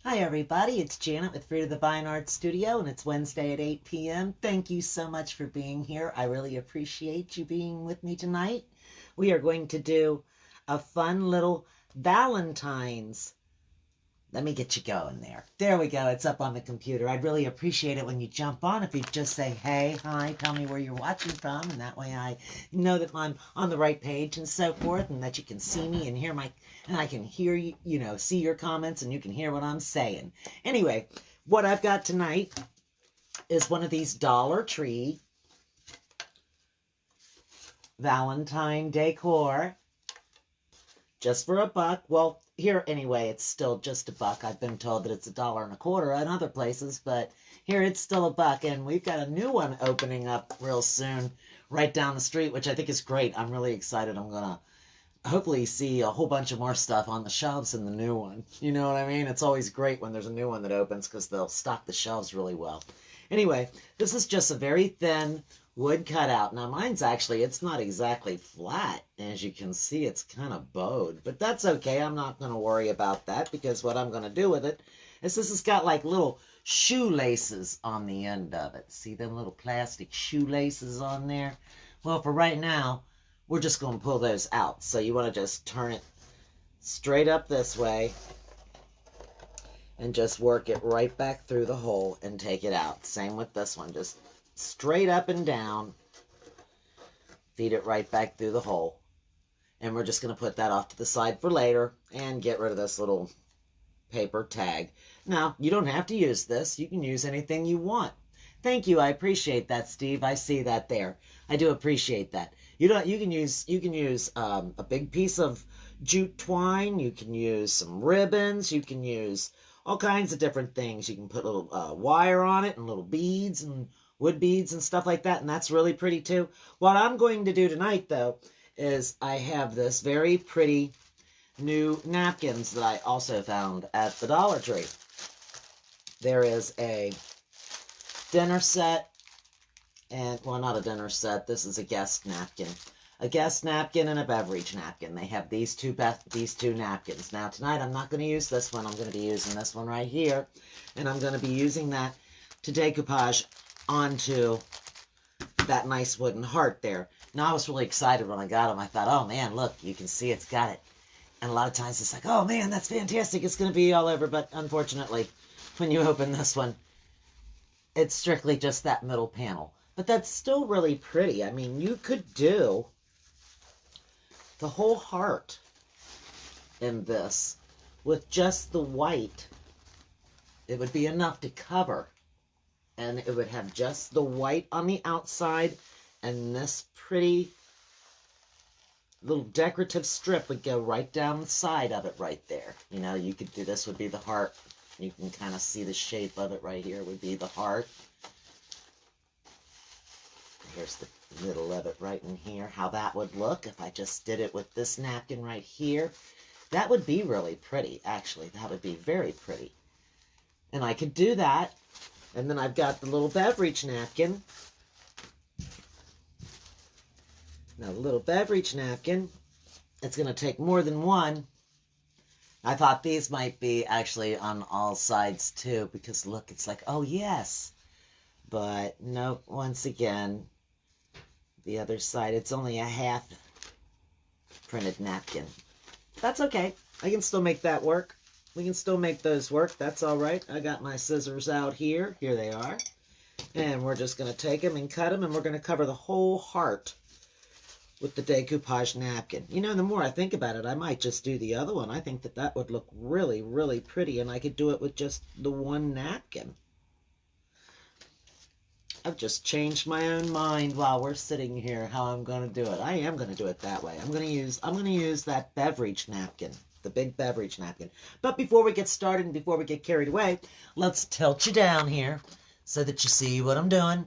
Hi everybody, it's Janet with Fruit of the Vine Art Studio, and it's Wednesday at 8 p.m. Thank you so much for being here. I really appreciate you being with me tonight. We are going to do a fun little Valentine's. Let me get you going there. There we go. It's up on the computer. I'd really appreciate it when you jump on. If you just say, hey, hi, tell me where you're watching from. And that way I know that I'm on the right page and so forth, and that you can see me and and I can hear you, see your comments, and you can hear what I'm saying. Anyway, what I've got tonight is one of these Dollar Tree Valentine decor. Just for $1. Well, here anyway, it's still just $1. I've been told that it's $1.25 in other places, but here it's still $1. And we've got a new one opening up real soon, right down the street, which I think is great. I'm really excited. I'm gonna hopefully see a whole bunch of more stuff on the shelves in the new one. You know what I mean? It's always great when there's a new one that opens because they'll stock the shelves really well. Anyway, this is just a very thin wood cutout. Now mine's actually, it's not exactly flat. As you can see, it's kind of bowed, but that's okay. I'm not going to worry about that because what I'm going to do with it is this has got like little shoelaces on the end of it. See them little plastic shoelaces on there? Well, for right now, we're just going to pull those out. So you want to just turn it straight up this way and just work it right back through the hole and take it out. Same with this one, just straight up and down, feed it right back through the hole. And we're just going to put that off to the side for later and get rid of this little paper tag. Now, you don't have to use this. You can use anything you want. Thank you. I appreciate that, Steve. I see that there. I do appreciate that. You can use a big piece of jute twine. You can use some ribbons. You can use all kinds of different things. You can put little wire on it and little beads and wood beads and stuff like that, and that's really pretty too. What I'm going to do tonight, though, is I have this very pretty new napkins that I also found at the Dollar Tree. There is a dinner set, and, well, not a dinner set. This is a guest napkin. A guest napkin and a beverage napkin. They have these two napkins. Now, tonight, I'm not going to use this one. I'm going to be using this one right here, and I'm going to be using that to decoupage onto that nice wooden heart there. Now, I was really excited when I got them. I thought, oh, man, look, you can see it's got it. And a lot of times it's like, oh, man, that's fantastic. It's going to be all over. But unfortunately, when you open this one, it's strictly just that middle panel. But that's still really pretty. I mean, you could do the whole heart in this with just the white. It would be enough to cover. And it would have just the white on the outside, and this pretty little decorative strip would go right down the side of it right there. You know, you could do, this would be the heart. You can kind of see the shape of it right here would be the heart. Here's the middle of it right in here, how that would look if I just did it with this napkin right here. That would be really pretty, actually. That would be very pretty. And I could do that. And then I've got the little beverage napkin. Now, the little beverage napkin, it's going to take more than one. I thought these might be actually on all sides too, because look, it's like, oh yes. But no, once again, the other side, it's only a half printed napkin. That's okay. I can still make that work. We can still make those work. That's all right. I got my scissors out here. Here they are. And we're just going to take them and cut them, and we're going to cover the whole heart with the decoupage napkin. You know, the more I think about it, I might just do the other one. I think that that would look really, really pretty, and I could do it with just the one napkin. I've just changed my own mind while we're sitting here how I'm going to do it. I am going to do it that way. I'm going to use that beverage napkin, the big beverage napkin. But before we get started and before we get carried away, let's tilt you down here so that you see what I'm doing.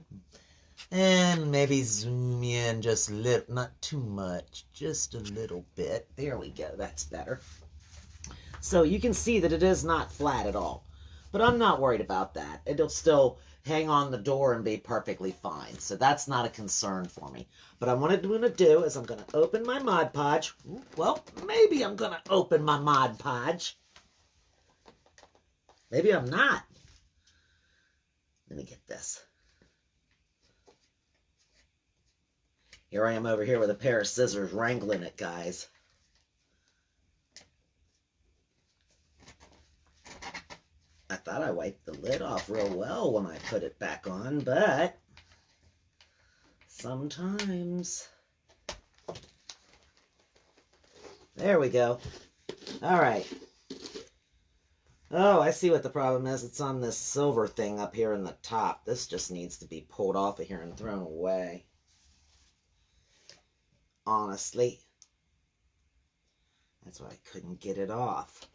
And maybe zoom in just a little, not too much, just a little bit. There we go. That's better. So you can see that it is not flat at all. But I'm not worried about that. It'll still hang on the door and be perfectly fine. So that's not a concern for me. But what I'm going to do is I'm going to open my Mod Podge. Well, maybe I'm going to open my Mod Podge. Maybe I'm not. Let me get this. Here I am over here with a pair of scissors wrangling it, guys. I thought I wiped the lid off real well when I put it back on, but sometimes. There we go. All right. Oh, I see what the problem is. It's on this silver thing up here in the top. This just needs to be pulled off of here and thrown away. Honestly. That's why I couldn't get it off.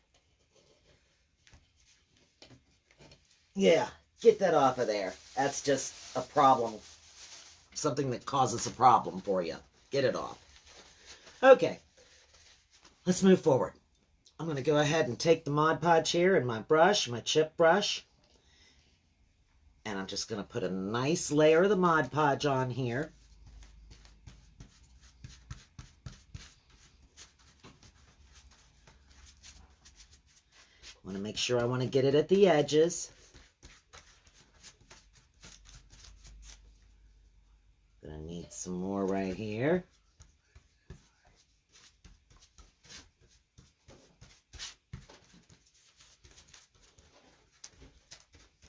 Yeah, get that off of there. That's just a problem. Something that causes a problem for you. Get it off. Okay. Let's move forward. I'm going to go ahead and take the Mod Podge here and my brush, my chip brush. And I'm just going to put a nice layer of the Mod Podge on here. I want to make sure I want to get it at the edges. Gonna need some more right here.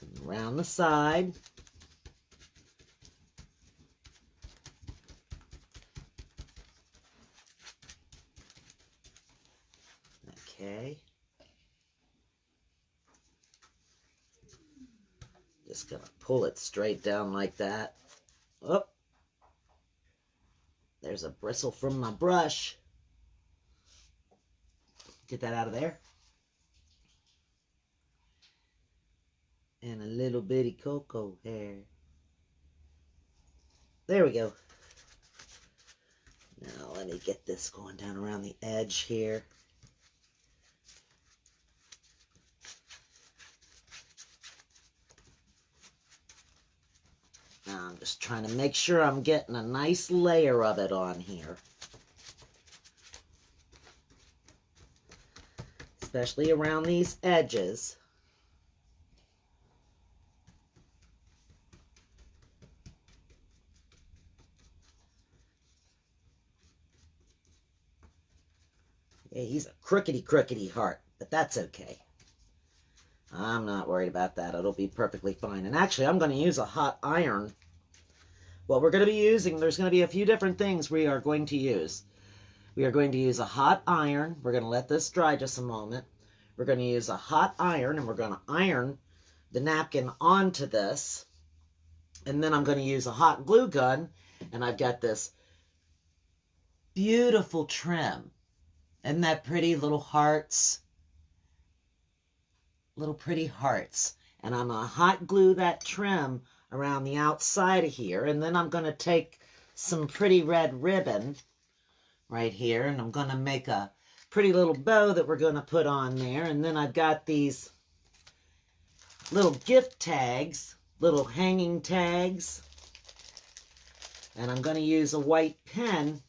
And around the side. Okay. Just gonna pull it straight down like that. Oh. There's a bristle from my brush. Get that out of there. And a little bitty cocoa hair. There we go. Now let me get this going down around the edge here. Now I'm just trying to make sure I'm getting a nice layer of it on here. Especially around these edges. Yeah, he's a crookedy heart, but that's okay. I'm not worried about that. It'll be perfectly fine. And actually, I'm going to use a hot iron. What we're going to be using, there's going to be a few different things we are going to use. We are going to use a hot iron. We're going to let this dry just a moment. We're going to use a hot iron, and we're going to iron the napkin onto this. And then I'm going to use a hot glue gun, and I've got this beautiful trim. Isn't that pretty? Little hearts. Little pretty hearts. And I'm going to hot glue that trim around the outside of here. And then I'm going to take some pretty red ribbon right here. And I'm going to make a pretty little bow that we're going to put on there. And then I've got these little gift tags, little hanging tags. And I'm going to use a white pen.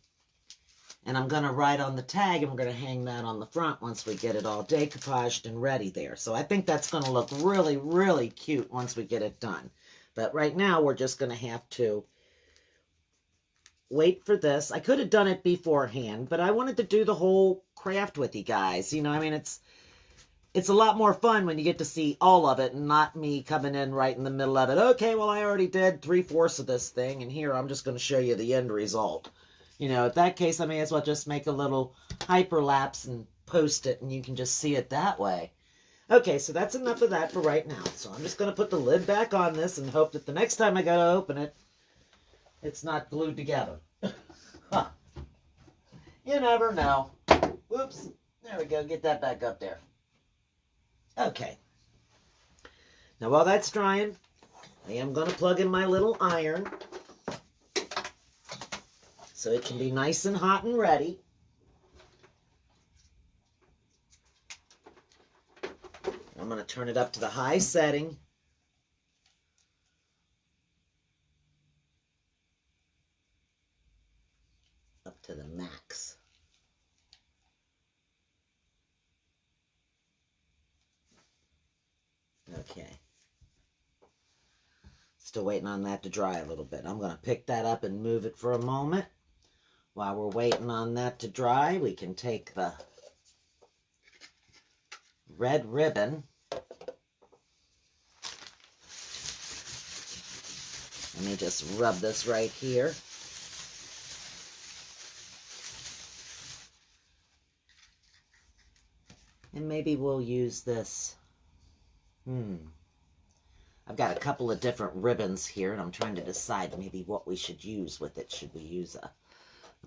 And I'm going to write on the tag, and we're going to hang that on the front once we get it all decoupaged and ready there. So I think that's going to look really, really cute once we get it done. But right now, we're just going to have to wait for this. I could have done it beforehand, but I wanted to do the whole craft with you guys. You know, I mean, it's a lot more fun when you get to see all of it and not me coming in right in the middle of it. Okay, well, I already did 3/4 of this thing, and here I'm just going to show you the end result. You know, in that case, I may as well just make a little hyperlapse and post it, and you can just see it that way. Okay, so that's enough of that for right now. So I'm just going to put the lid back on this and hope that the next time I go to open it, it's not glued together. Huh. You never know. Whoops. There we go. Get that back up there. Okay. Now, while that's drying, I am going to plug in my little iron, so it can be nice and hot and ready. I'm going to turn it up to the high setting. Up to the max. Okay. Still waiting on that to dry a little bit. I'm going to pick that up and move it for a moment. While we're waiting on that to dry, we can take the red ribbon. Let me just rub this right here. And maybe we'll use this. I've got a couple of different ribbons here, and I'm trying to decide maybe what we should use with it. Should we use a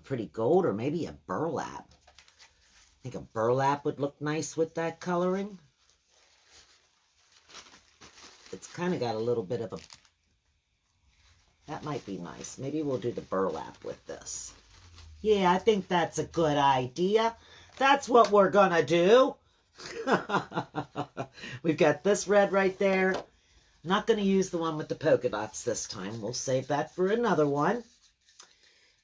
pretty gold or maybe a burlap? I think a burlap would look nice with that coloring. It's kind of got a little bit of a... That might be nice. Maybe we'll do the burlap with this. Yeah, I think that's a good idea. That's what we're gonna do. We've got this red right there. Not going to use the one with the polka dots this time. We'll save that for another one.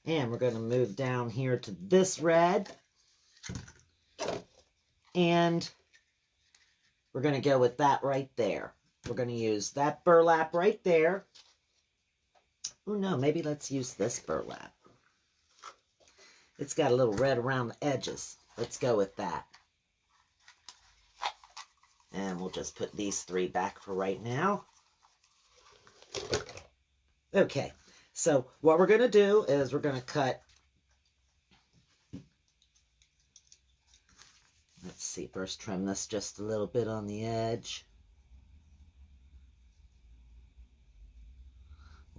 And we're going to move down here to this red. And we're going to go with that right there. We're going to use that burlap right there. Oh no, maybe let's use this burlap. It's got a little red around the edges. Let's go with that. And we'll just put these three back for right now. Okay, so what we're going to do is we're going to cut, let's see, first trim this just a little bit on the edge.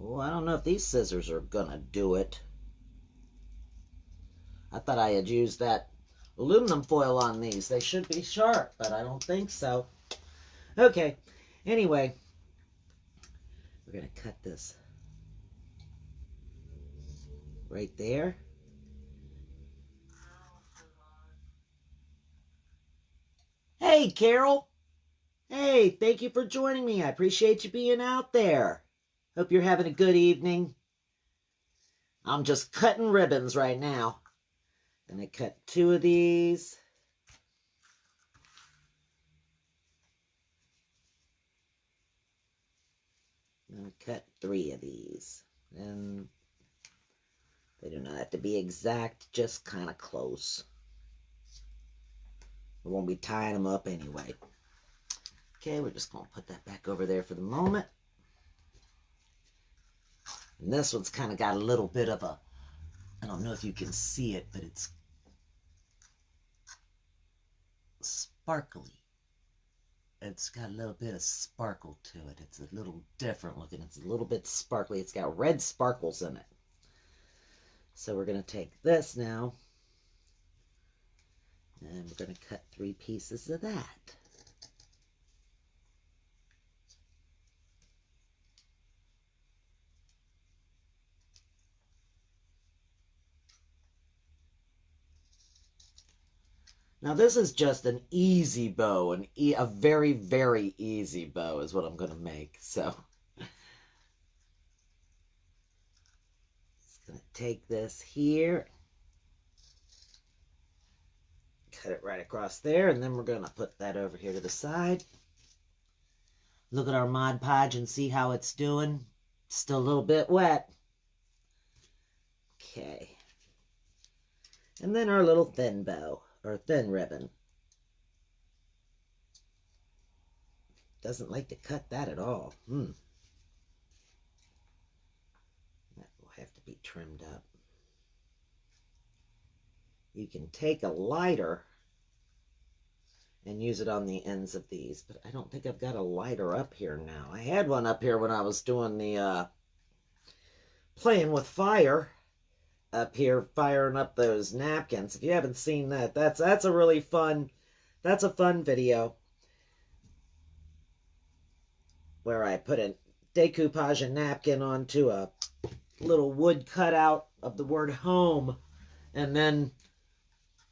Oh, I don't know if these scissors are going to do it. I thought I had used that aluminum foil on these. They should be sharp, but I don't think so. Okay, anyway, we're going to cut this right there. Hey, Carol. Hey, thank you for joining me. I appreciate you being out there. Hope you're having a good evening. I'm just cutting ribbons right now. Gonna cut 2 of these. I'm gonna cut 3 of these. And they do not have to be exact, just kind of close. We won't be tying them up anyway. Okay, we're just gonna put that back over there for the moment. And this one's kind of got a little bit of a, I don't know if you can see it, but it's sparkly. It's got a little bit of sparkle to it. It's a little different looking. It's a little bit sparkly. It's got red sparkles in it. So we're going to take this now, and we're going to cut 3 pieces of that. Now this is just an easy bow, a very, very easy bow is what I'm going to make. So just going to take this here, cut it right across there, and then we're going to put that over here to the side. Look at our Mod Podge and see how it's doing. Still a little bit wet. Okay. And then our little thin bow. Or thin ribbon. Doesn't like to cut that at all. That will have to be trimmed up. You can take a lighter and use it on the ends of these, but I don't think I've got a lighter up here now. I had one up here when I was doing the playing with fire. Up here firing up those napkins. If you haven't seen that, that's a really fun, that's a fun video where I put a decoupage and napkin onto a little wood cutout of the word home and then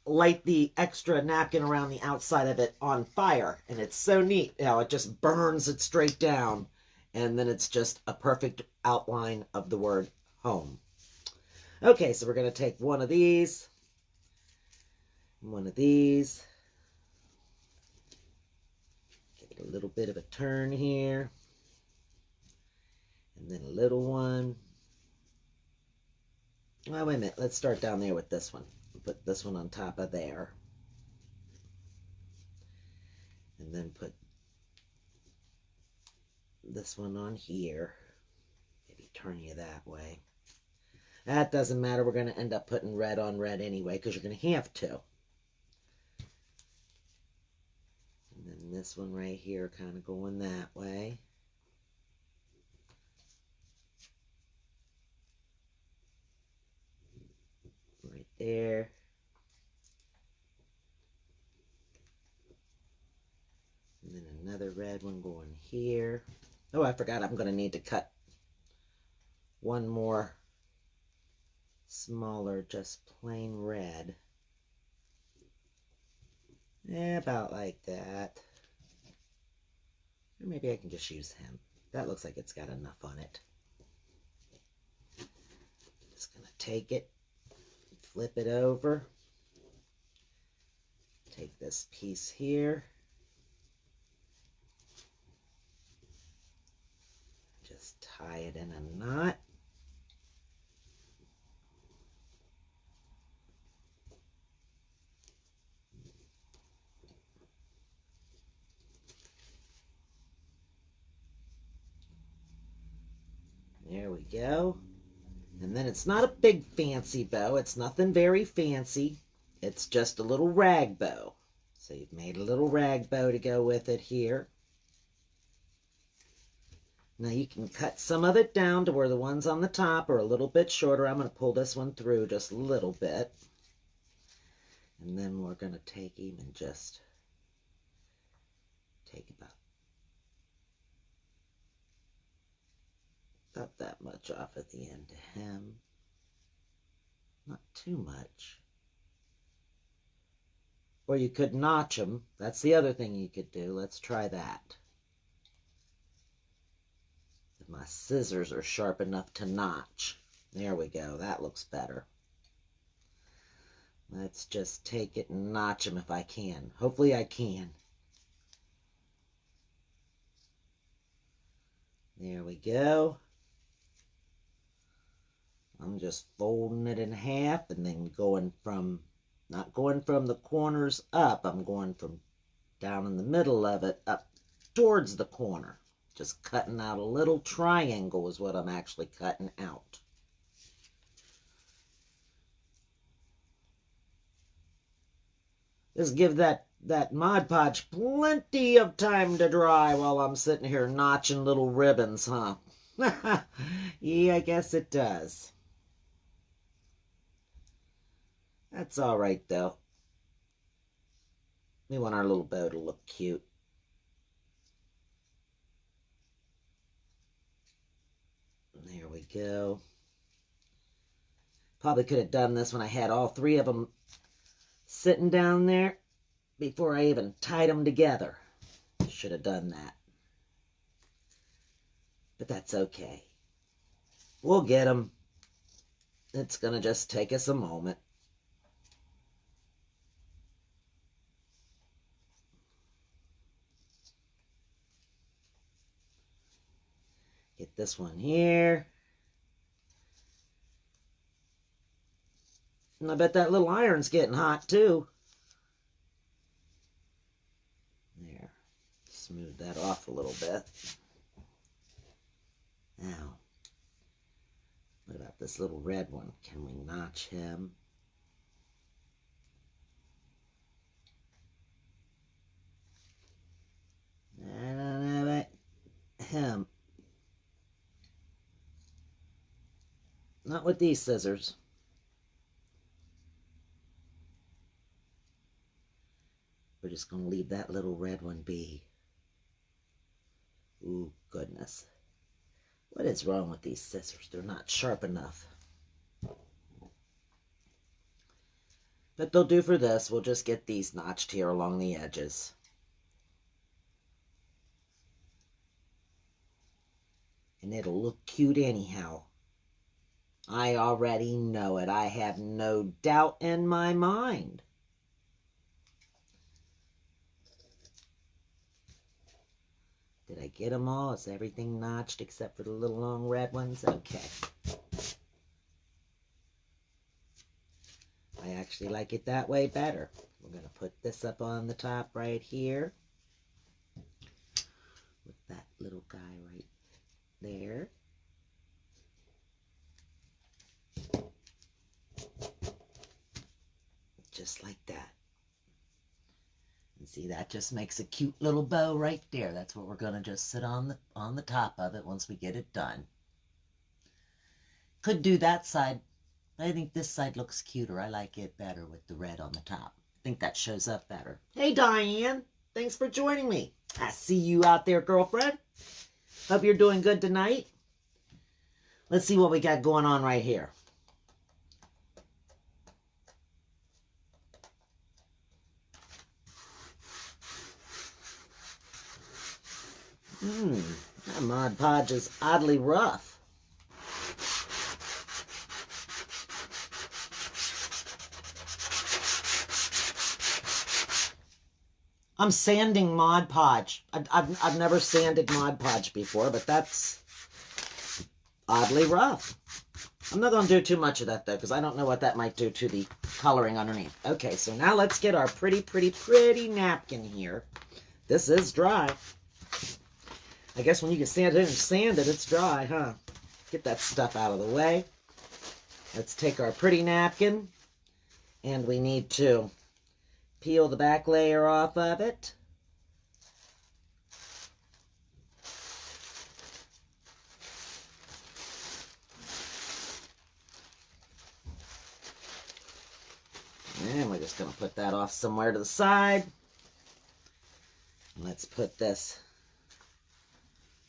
light the extra napkin around the outside of it on fire. And it's so neat how it just burns it straight down, and then it's just a perfect outline of the word home. Okay, so we're going to take one of these, get it A little bit of a turn here. And then a little one. Oh, wait a minute. Let's start down there with this one. Put this one on top of there. And then put this one on here. Maybe turn you that way. That doesn't matter. We're going to end up putting red on red anyway, because you're going to have to. And then this one right here kind of going that way. Right there. And then another red one going here. Oh, I forgot I'm going to need to cut one more smaller, just plain red. Yeah, about like that. Or maybe I can just use him. That looks like it's got enough on it. Just going to take it, flip it over. Take this piece here. Just tie it in a knot. There we go. And then it's not a big fancy bow. It's nothing very fancy. It's just a little rag bow. So you've made a little rag bow to go with it here. Now you can cut some of it down to where the ones on the top are a little bit shorter. I'm going to pull this one through just a little bit. And then we're going to take him and just take about that much off at the end to him. Not too much. Or you could notch them. That's the other thing you could do. Let's try that. If my scissors are sharp enough to notch. There we go. That looks better. Let's just take it and notch them if I can. Hopefully I can. There we go. I'm just folding it in half and then going from, not going from the corners up, I'm going from down in the middle of it up towards the corner. Just cutting out a little triangle is what I'm actually cutting out. Just give that Mod Podge plenty of time to dry while I'm sitting here notching little ribbons, huh? Yeah, I guess it does. That's all right, though. We want our little bow to look cute. There we go. Probably could have done this when I had all three of them sitting down there before I even tied them together. Should have done that. But that's okay. We'll get them. It's going to just take us a moment. Get this one here. And I bet that little iron's getting hot too. There. Smooth that off a little bit. Now, what about this little red one? Can we notch him? I don't know about him. Not with these scissors. We're just going to leave that little red one be. Ooh, goodness. What is wrong with these scissors? They're not sharp enough. But they'll do for this. We'll just get these notched here along the edges. And it'll look cute anyhow. I already know it. I have no doubt in my mind. Did I get them all? Is everything notched except for the little long red ones? Okay. I actually like it that way better. We're going to put this up on the top right here. With that little guy right there. Just like that. And see, that just makes a cute little bow right there. That's what we're going to just sit on the top of it once we get it done. Could do that side. I think this side looks cuter. I like it better with the red on the top. I think that shows up better. Hey, Diane. Thanks for joining me. I see you out there, girlfriend. Hope you're doing good tonight. Let's see what we got going on right here. That Mod Podge is oddly rough. I'm sanding Mod Podge. I've never sanded Mod Podge before, but that's oddly rough. I'm not going to do too much of that, though, because I don't know what that might do to the coloring underneath. Okay, so now let's get our pretty, pretty, pretty napkin here. This is dry. I guess when you can stand it and sand it, it's dry, huh? Get that stuff out of the way. Let's take our pretty napkin, and we need to peel the back layer off of it. And we're just going to put that off somewhere to the side. Let's put this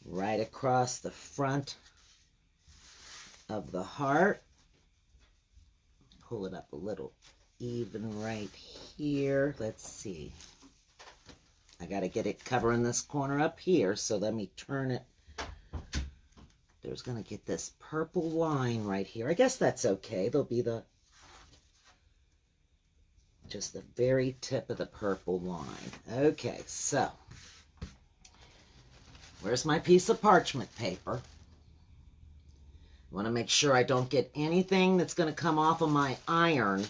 right across the front of the heart. Pull it up a little even right here. Let's see. I got to get it covering this corner up here, so let me turn it. There's going to get this purple line right here. I guess that's okay. There'll be just the very tip of the purple line. Okay, so where's my piece of parchment paper? I want to make sure I don't get anything that's going to come off of my iron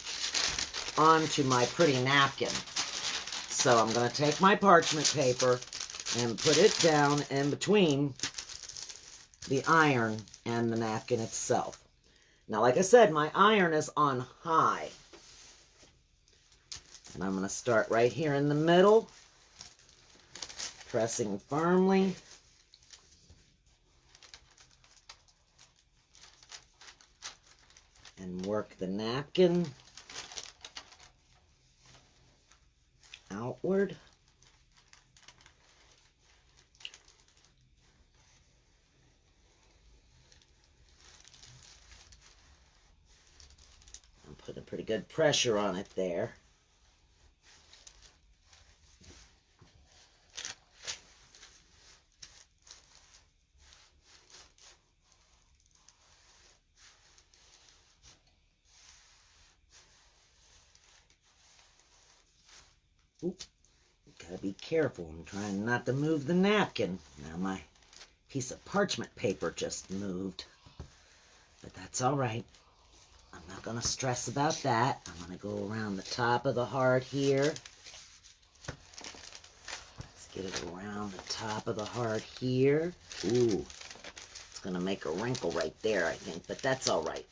onto my pretty napkin. So I'm going to take my parchment paper and put it down in between the iron and the napkin itself. Now, like I said, my iron is on high. And I'm going to start right here in the middle, pressing firmly. And work the napkin outward. I'm putting pretty good pressure on it there. Oop, gotta be careful. I'm trying not to move the napkin. Now my piece of parchment paper just moved. But that's all right. I'm not gonna stress about that. I'm gonna go around the top of the heart here. Let's get it around the top of the heart here. Ooh, it's gonna make a wrinkle right there, I think, but that's all right.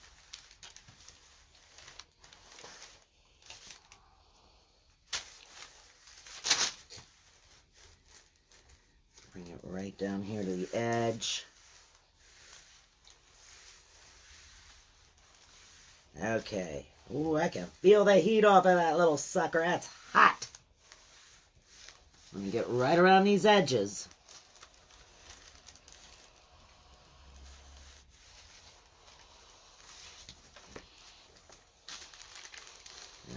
Bring it right down here to the edge. Okay. Ooh, I can feel the heat off of that little sucker. That's hot. Let me get right around these edges.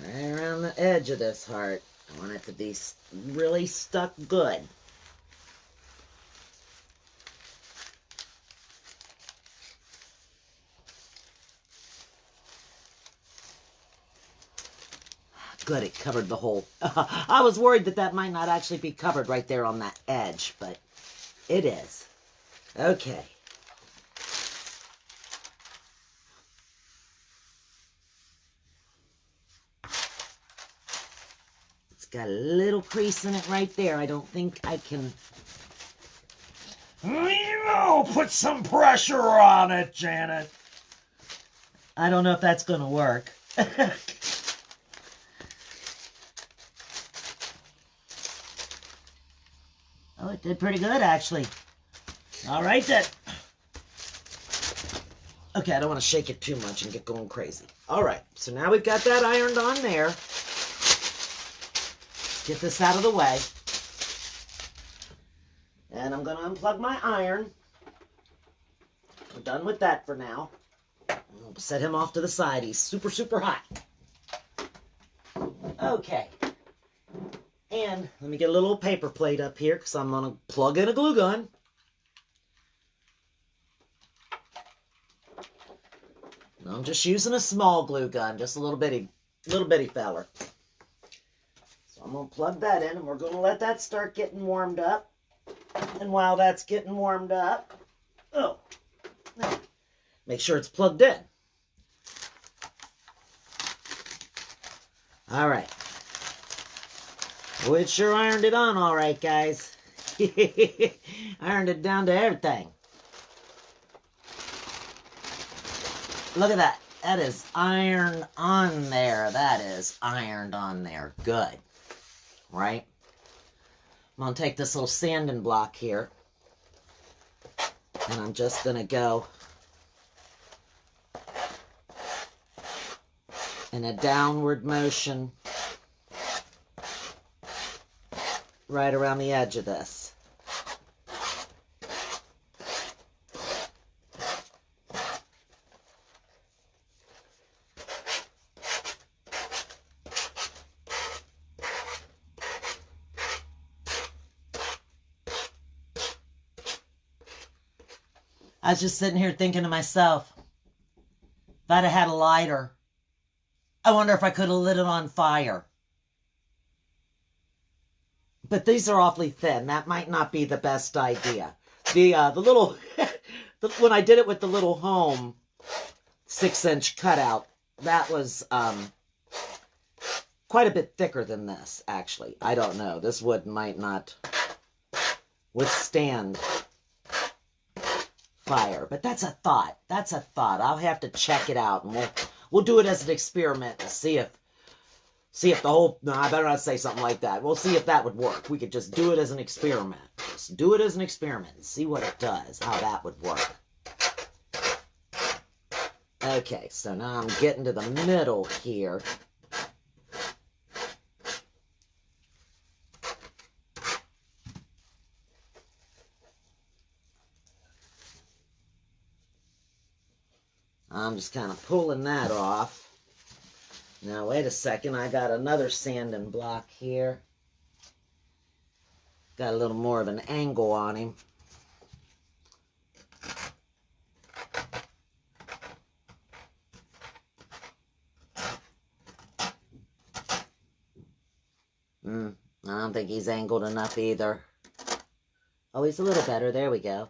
Right around the edge of this heart. I want it to be really stuck good. Good, it covered the whole. I was worried that that might not actually be covered right there on that edge, but It is. Okay. It's got a little crease in it right there. I don't think I can... Put some pressure on it, Janet. I don't know if that's going to work. Oh, it did pretty good, actually. All right, then. Okay, I don't want to shake it too much and get going crazy. All right, so now we've got that ironed on there. Get this out of the way. And I'm going to unplug my iron. I'm done with that for now. I'll set him off to the side. He's super, super hot. Okay. And let me get a little paper plate up here because I'm going to plug in a glue gun. And I'm just using a small glue gun, just a little bitty feller. So I'm going to plug that in and we're going to let that start getting warmed up. And while that's getting warmed up, make sure it's plugged in. All right. Well, it sure ironed it on all right, guys. Ironed it down to everything. Look at that. That is ironed on there. That is ironed on there. Good. Right? I'm going to take this little sanding block here. And I'm just going to go in a downward motion right around the edge of this. I was just sitting here thinking to myself, if I'd have had a lighter, I wonder if I could have lit it on fire. But these are awfully thin. That might not be the best idea. The little, when I did it with the little home 6-inch cutout, that was quite a bit thicker than this, actually. I don't know. This wood might not withstand fire. But that's a thought. That's a thought. I'll have to check it out, and we'll do it as an experiment and see if the whole... No, I better not say something like that. We'll see if that would work. We could just do it as an experiment. Just do it as an experiment and see what it does, how that would work. Okay, so now I'm getting to the middle here. I'm just kind of pulling that off. Now, wait a second. I got another sanding block here. Got a little more of an angle on him. I don't think he's angled enough either. Oh, he's a little better. There we go.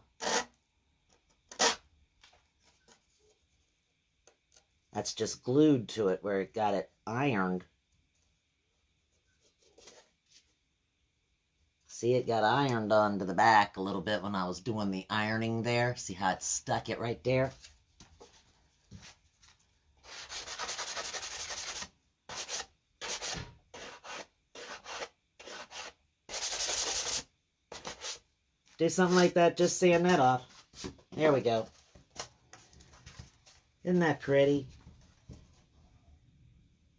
That's just glued to it where it got it ironed. See, it got ironed onto the back a little bit when I was doing the ironing there. See how it stuck it right there? Do something like that, just sand that off. There we go. Isn't that pretty?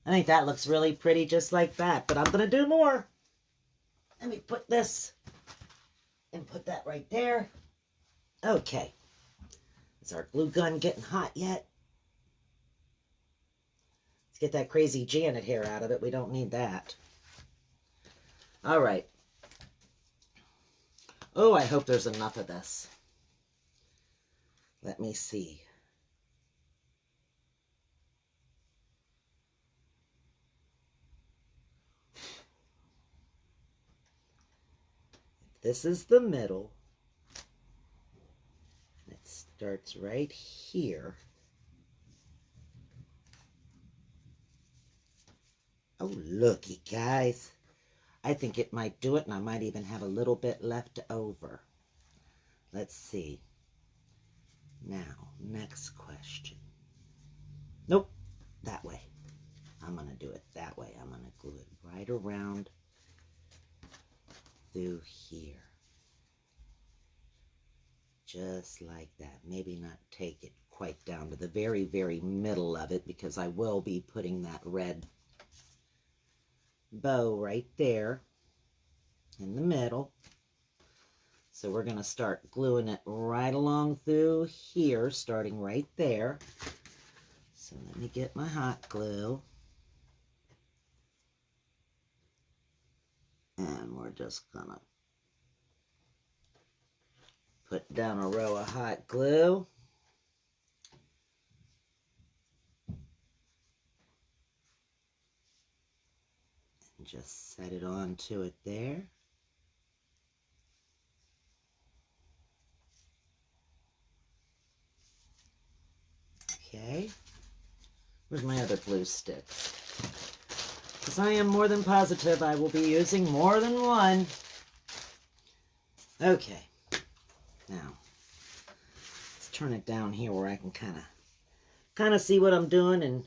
I think that looks really pretty just like that, but I'm going to do more. Let me put this and put that right there. Okay. Is our glue gun getting hot yet? Let's get that crazy Janet hair out of it. We don't need that. All right. Oh, I hope there's enough of this. Let me see. This is the middle. starts right here. Oh, looky, guys. I think it might do it, and I might even have a little bit left over. Let's see. Now, next question. Nope, that way. I'm going to do it that way. I'm going to glue it right around through here. Just like that. Maybe not take it quite down to the very, very middle of it, because I will be putting that red bow right there in the middle. So we're going to start gluing it right along through here, starting right there. So let me get my hot glue. And we're just going to put down a row of hot glue. And just set it onto it there. Okay. Where's my other glue stick? Because I am more than positive I will be using more than one. Okay. Now, let's turn it down here where I can kind of see what I'm doing and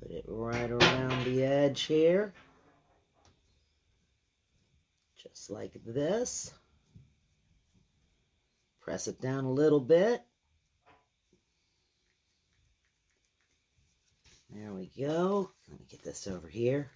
put it right around the edge here. Just like this. Press it down a little bit. There we go. Let me get this over here.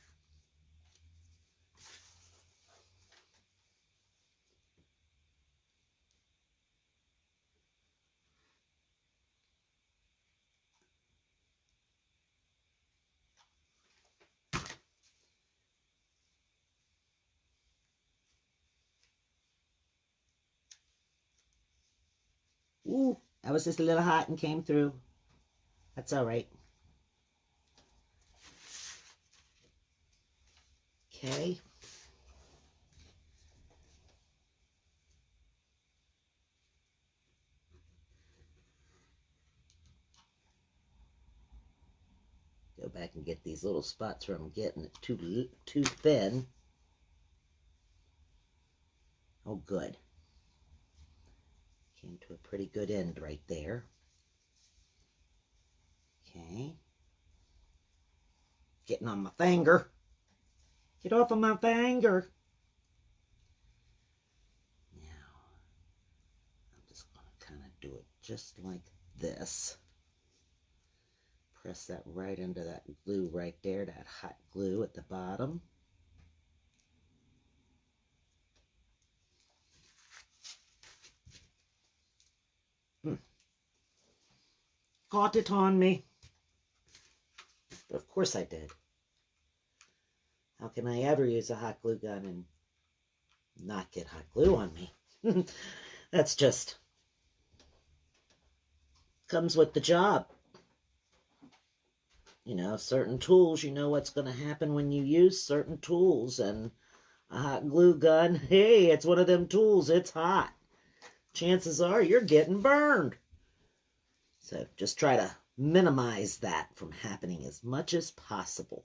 Ooh, that was just a little hot and came through. That's all right. Okay. Go back and get these little spots where I'm getting it too thin. Oh, good. Came to a pretty good end right there. Okay. Getting on my finger. Get off of my finger. Now, I'm just going to kind of do it just like this. Press that right into that glue right there, that hot glue at the bottom. Caught it on me. But of course I did. How can I ever use a hot glue gun and not get hot glue on me? That's just comes with the job. You know, certain tools, you know what's going to happen when you use certain tools. And a hot glue gun, hey, it's one of them tools. It's hot. Chances are you're getting burned. So just try to minimize that from happening as much as possible.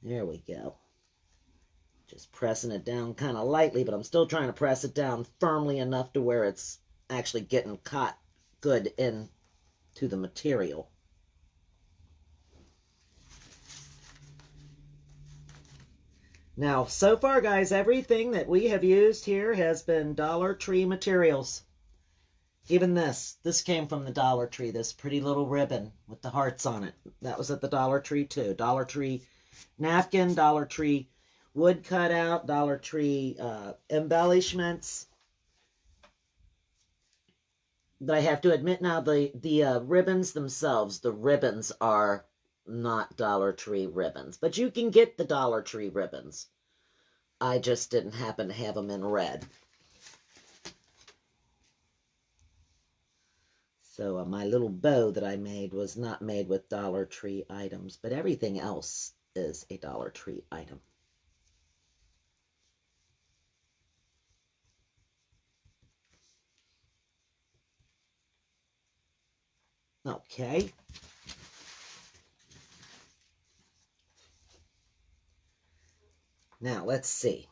There we go. Just pressing it down kind of lightly, but I'm still trying to press it down firmly enough to where it's actually getting caught good into the material. Now, so far, guys, everything that we have used here has been Dollar Tree materials. Even this came from the Dollar Tree, this pretty little ribbon with the hearts on it. That was at the Dollar Tree, too. Dollar Tree napkin, Dollar Tree wood cutout, Dollar Tree embellishments. But I have to admit now, the ribbons themselves, the ribbons are not Dollar Tree ribbons. But you can get the Dollar Tree ribbons. I just didn't happen to have them in red. So my little bow that I made was not made with Dollar Tree items, but everything else is a Dollar Tree item. Okay. Now let's see.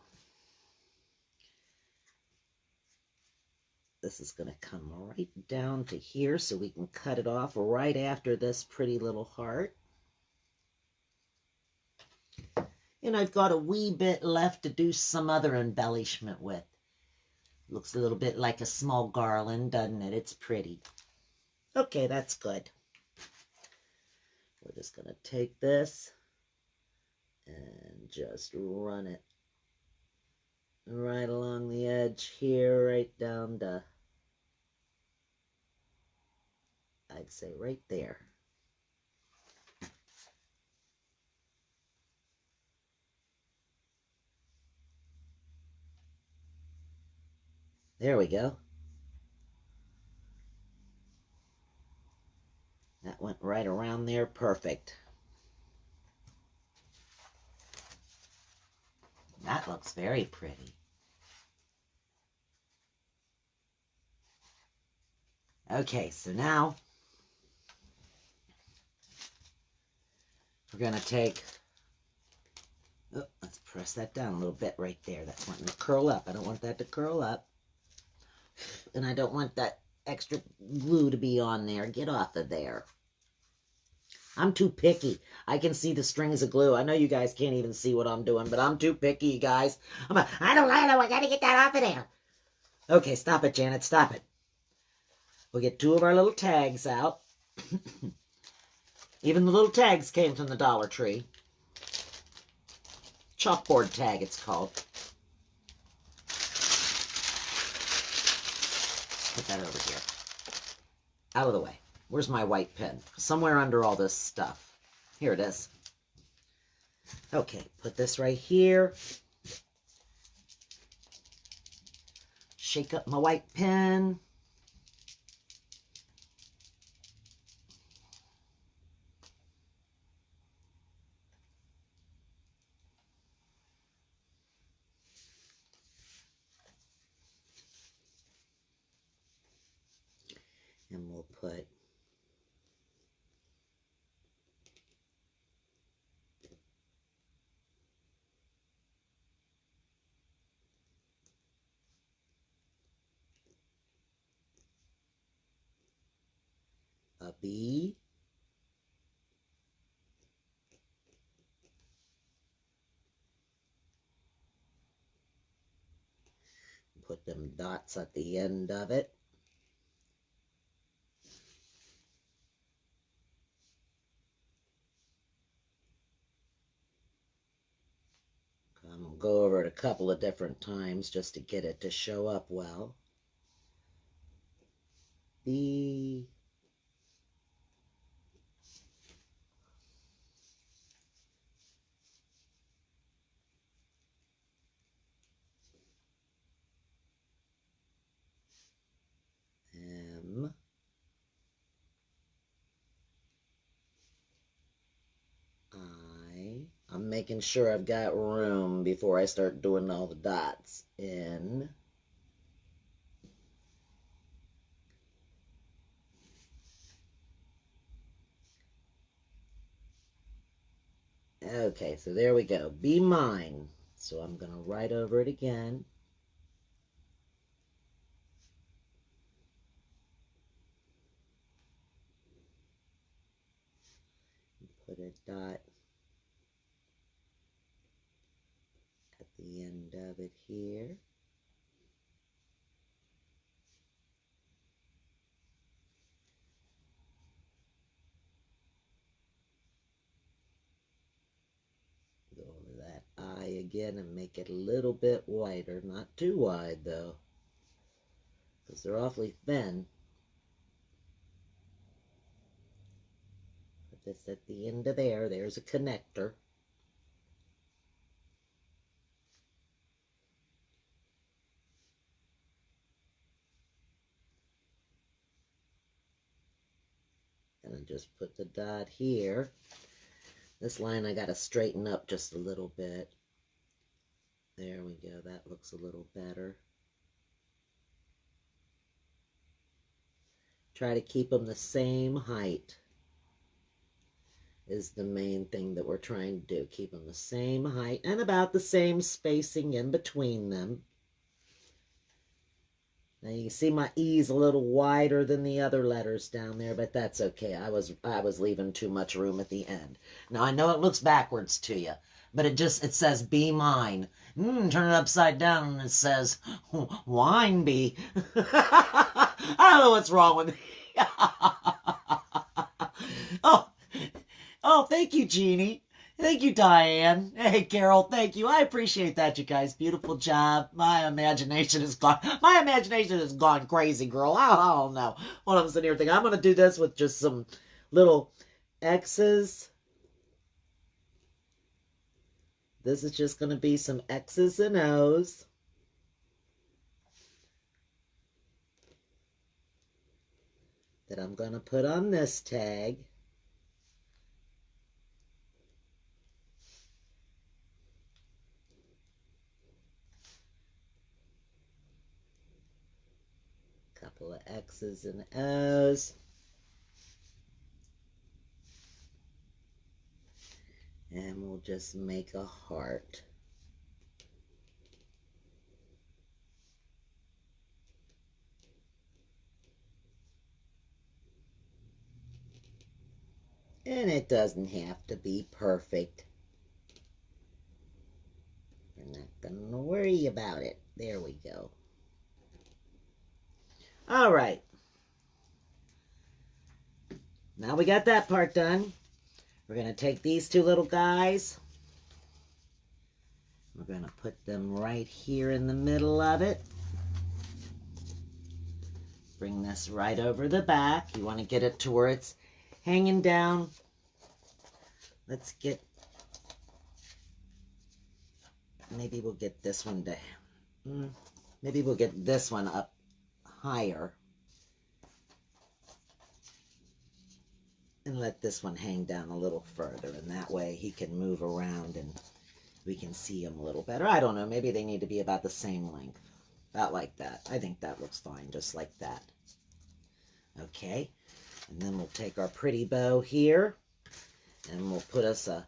This is going to come right down to here so we can cut it off right after this pretty little heart. And I've got a wee bit left to do some other embellishment with. Looks a little bit like a small garland, doesn't it? It's pretty. Okay, that's good. We're just going to take this and just run it right along the edge here, right down to, I'd say right there. There we go. That went right around there, perfect. That looks very pretty. Okay, so now we're going to take, oh, let's press that down a little bit right there. That's wanting to curl up. I don't want that to curl up. And I don't want that extra glue to be on there. Get off of there. I'm too picky. I can see the strings of glue. I know you guys can't even see what I'm doing, but I'm too picky, you guys. I don't know. I got to get that off of there. Okay, stop it, Janet. Stop it. We'll get 2 of our little tags out. Even the little tags came from the Dollar Tree. Chalkboard tag, it's called. Put that over here. Out of the way. Where's my white pen? Somewhere under all this stuff. Here it is. Okay, put this right here. Shake up my white pen. And we'll put a bee. Put them dots at the end of it. I'm going to go over it a couple of different times just to get it to show up well. B. M. I. I'm making sure I've got room before I start doing all the dots. N. Okay, so there we go. Be mine. So I'm going to write over it again. Put a dot at the end of it here. Go over that I again and make it a little bit wider. Not too wide though, because they're awfully thin. Put this at the end of there. There's a connector. just put the dot here. This line I got to straighten up just a little bit. There we go. That looks a little better. Try to keep them the same height is the main thing that we're trying to do. Keep them the same height and about the same spacing in between them. Now you can see my E's a little wider than the other letters down there, but that's okay. I was leaving too much room at the end. Now I know it looks backwards to you, but it says be mine. Turn it upside down and it says wine bee. I don't know what's wrong with me. Oh, thank you, Jeannie. Thank you, Diane. Hey, Carol, thank you. I appreciate that, you guys. Beautiful job. My imagination has gone crazy, girl. I don't know what I'm sitting here thinking. I'm going to do this with just some little X's. This is just going to be some X's and O's. That I'm going to put on this tag. Couple of X's and O's. And we'll just make a heart. And it doesn't have to be perfect. We're not going to worry about it. There we go. All right. Now we got that part done. We're going to take these two little guys. We're going to put them right here in the middle of it. Bring this right over the back. You want to get it to where it's hanging down. Let's get, maybe we'll get this one down. Maybe we'll get this one up higher and let this one hang down a little further, and that way he can move around and we can see him a little better. I don't know, maybe they need to be about the same length, about like that. I think that looks fine, just like that. Okay, and then we'll take our pretty bow here and we'll put us a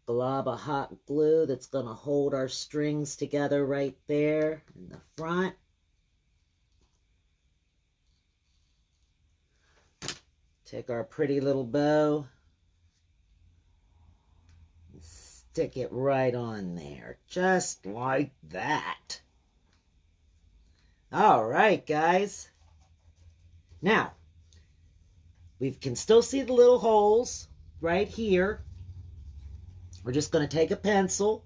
glob of hot glue that's going to hold our strings together right there in the front. Take our pretty little bow and stick it right on there, just like that. All right, guys. Now, we can still see the little holes right here. We're just going to take a pencil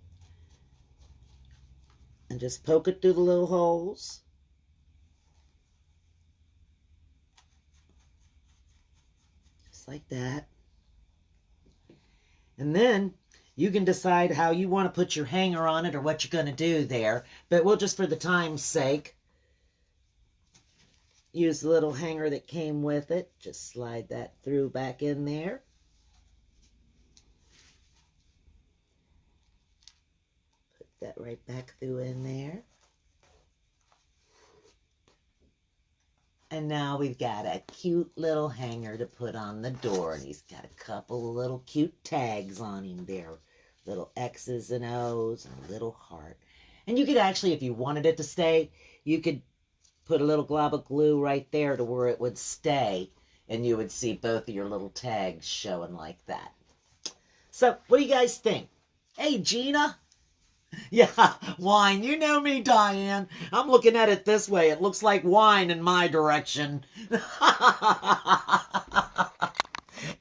and just poke it through the little holes. Like that. And then you can decide how you want to put your hanger on it or what you're going to do there. But we'll just, for the time's sake, use the little hanger that came with it. Just slide that through back in there. Put that right back through in there. And now we've got a cute little hanger to put on the door. And he's got a couple of little cute tags on him there. Little X's and O's and a little heart. And you could actually, if you wanted it to stay, you could put a little glob of glue right there to where it would stay. And you would see both of your little tags showing like that. So, what do you guys think? Hey, Gina? Yeah, wine. You know me, Diane. I'm looking at it this way. It looks like wine in my direction.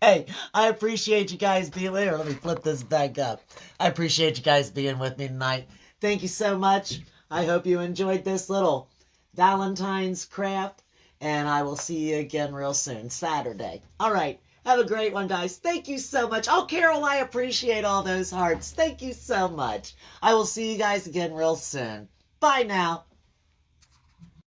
Hey, I appreciate you guys being there. Let me flip this back up. I appreciate you guys being with me tonight. Thank you so much. I hope you enjoyed this little Valentine's craft. And I will see you again real soon, Saturday. All right. Have a great one, guys. Thank you so much. Oh, Carol, I appreciate all those hearts. Thank you so much. I will see you guys again real soon. Bye now.